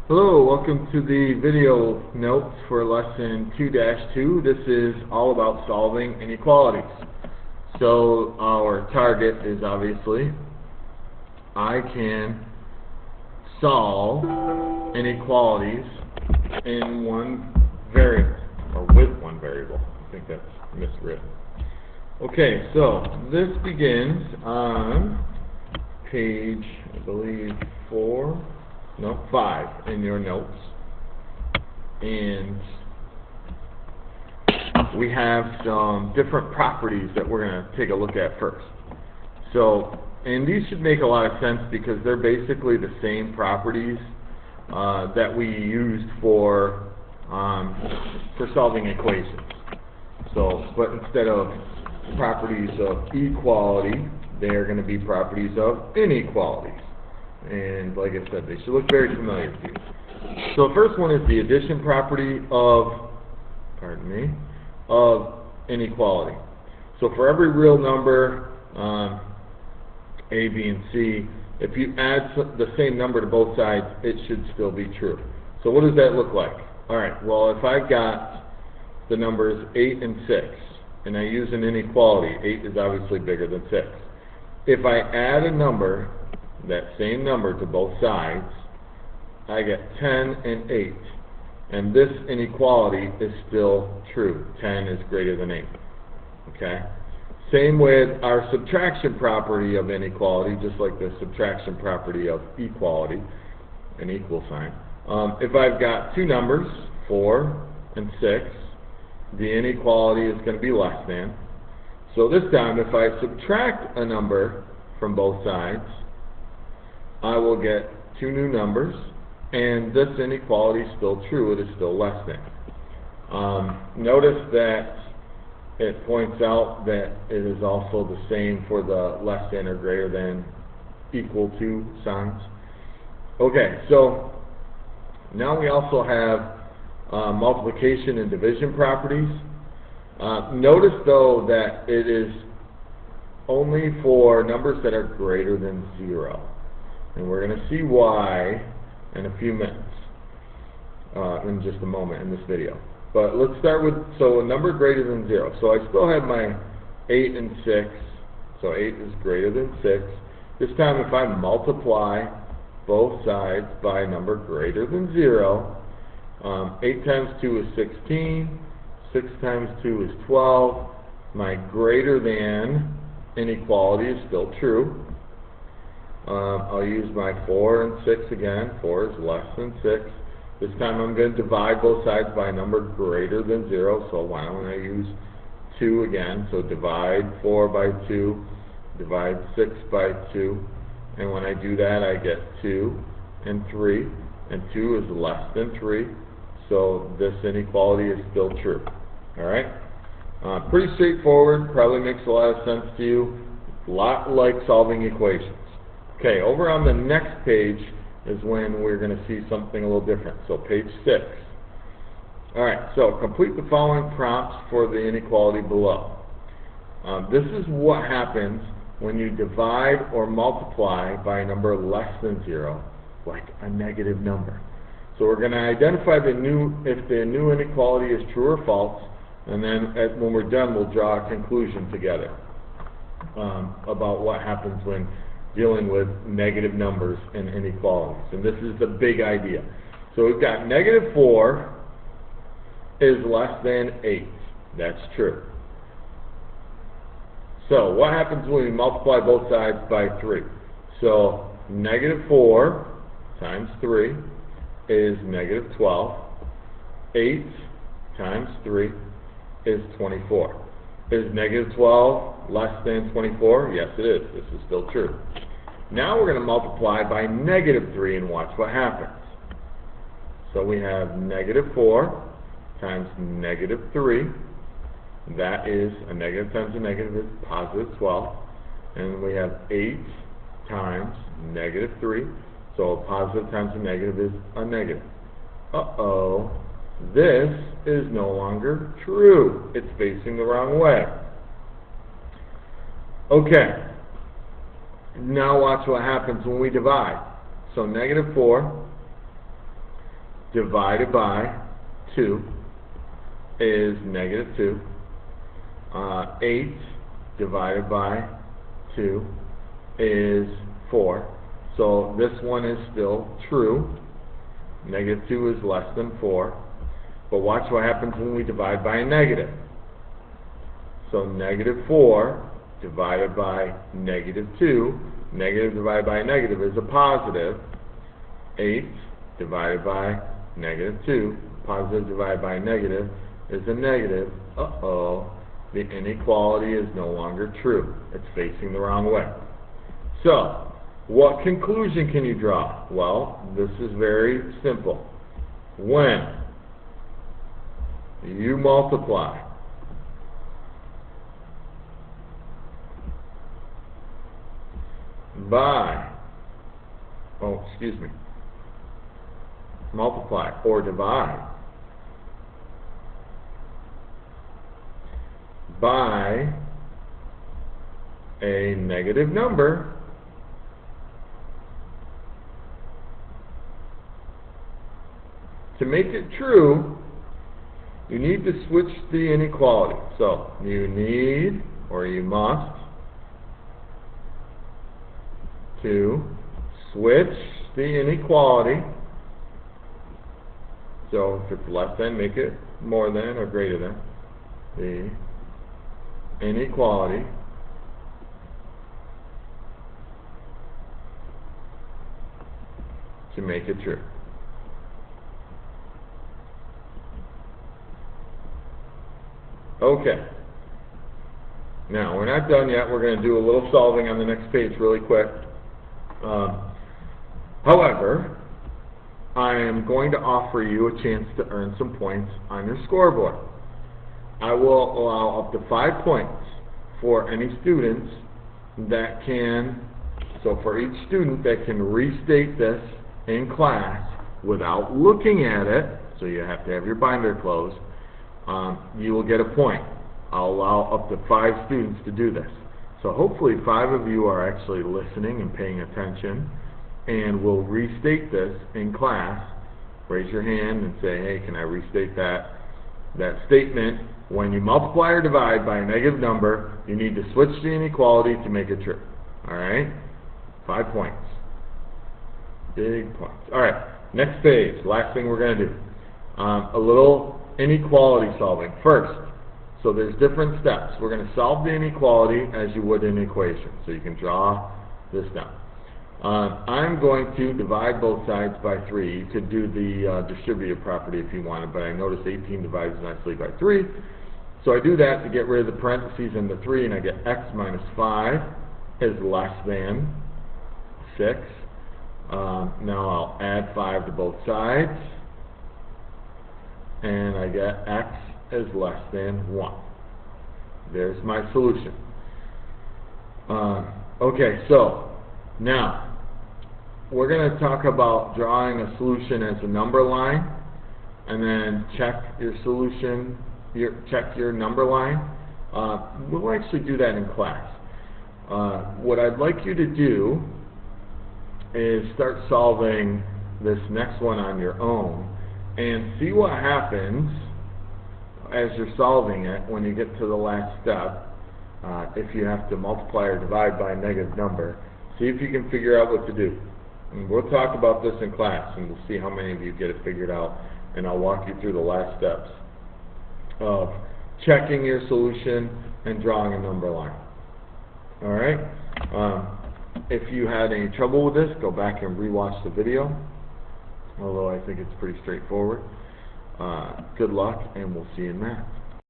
Hello, welcome to the video notes for lesson 2-2. This is all about solving inequalities. So our target is obviously I can solve inequalities in one variable, or with one variable. I think that's miswritten. Okay, so this begins on page, I believe, 5 in your notes, and we have some different properties that we're going to take a look at first. So, and these should make a lot of sense because they're basically the same properties that we used for solving equations. So, but instead of properties of equality, they are going to be properties of inequalities. And like I said, they should look very familiar to you. So the first one is the addition property of inequality. So for every real number, A, B, and C, if you add the same number to both sides, it should still be true. So what does that look like? Alright, well, if I've got the numbers 8 and 6, and I use an inequality, 8 is obviously bigger than 6. If I add a number, that same number to both sides, I get 10 and 8. And this inequality is still true. 10 is greater than 8. Okay? Same with our subtraction property of inequality, just like the subtraction property of equality, an equal sign. If I've got two numbers, 4 and 6, the inequality is going to be less than. So this time, if I subtract a number from both sides, I will get two new numbers, and this inequality is still true. It is still less than. Notice that it points out that it is also the same for the less than or greater than equal to signs. Okay, so now we also have multiplication and division properties. Notice though that it is only for numbers that are greater than 0. And we're going to see why in a few minutes, in just a moment in this video. But let's start with, so a number greater than 0. So I still have my 8 and 6, so 8 is greater than 6. This time if I multiply both sides by a number greater than 0, 8 times 2 is 16, 6 times 2 is 12, my greater than inequality is still true. I'll use my 4 and 6 again. 4 is less than 6. This time I'm going to divide both sides by a number greater than 0, so why don't I use 2 again? So divide 4 by 2, divide 6 by 2, and when I do that I get 2 and 3, and 2 is less than 3, so this inequality is still true. Alright? Pretty straightforward, probably makes a lot of sense to you, a lot like solving equations. Okay, over on the next page is when we're going to see something a little different. So page 6. Alright, so complete the following prompts for the inequality below. This is what happens when you divide or multiply by a number less than 0, like a negative number. So we're going to identify if the new inequality is true or false, and then when we're done we'll draw a conclusion together about what happens when dealing with negative numbers and inequalities. And this is the big idea. So we've got negative 4 is less than 8. That's true. So what happens when we multiply both sides by 3? So negative 4 times 3 is negative 12. 8 times 3 is 24. Is negative 12 less than 24? Yes, it is. This is still true. Now we're going to multiply by negative 3 and watch what happens. So we have negative 4 times negative 3. That is, a negative times a negative is positive 12. And we have 8 times negative 3. So a positive times a negative is a negative. Uh-oh. This is no longer true. It's facing the wrong way. Okay. Now watch what happens when we divide. So negative 4 divided by 2 is negative 2. 8 divided by 2 is 4. So this one is still true. Negative 2 is less than 4. But watch what happens when we divide by a negative. So negative 4 divided by negative 2, negative divided by negative is a positive. 8 divided by negative 2, positive divided by negative is a negative. Uh-oh, the inequality is no longer true. It's facing the wrong way. So, what conclusion can you draw? Well, this is very simple. When you multiply multiply or divide by a negative number, to make it true, you need to switch the inequality. So, you need, or you must, to switch the inequality. So, if it's less than, make it more than or greater than the inequality to make it true. Okay. Now, we're not done yet. We're going to do a little solving on the next page really quick. However, I am going to offer you a chance to earn some points on your scoreboard. I will allow up to 5 points for any students that can, so for each student that can restate this in class without looking at it, so you have to have your binder closed, you will get a point. I'll allow up to 5 students to do this. So hopefully 5 of you are actually listening and paying attention and will restate this in class. Raise your hand and say, hey, can I restate that statement? When you multiply or divide by a negative number, you need to switch the inequality to make it true. Alright? 5 points. Big points. Alright, next page. Last thing we're going to do. A little inequality solving. First, so there's different steps. We're going to solve the inequality as you would an equation. So you can draw this down. I'm going to divide both sides by 3. You could do the distributive property if you wanted, but I noticed 18 divides nicely by 3. So I do that to get rid of the parentheses and the 3, and I get x minus 5 is less than 6. Now I'll add 5 to both sides, and I get x is less than 1. There's my solution. Okay, so now we're going to talk about drawing a solution as a number line, and then check your solution, check your number line. We'll actually do that in class. What I'd like you to do is start solving this next one on your own and see what happens as you're solving it when you get to the last step. If you have to multiply or divide by a negative number, see if you can figure out what to do. And we'll talk about this in class, and we'll see how many of you get it figured out, and I'll walk you through the last steps of checking your solution and drawing a number line. Alright? If you had any trouble with this, go back and rewatch the video, although I think it's pretty straightforward. Good luck, and we'll see you in math.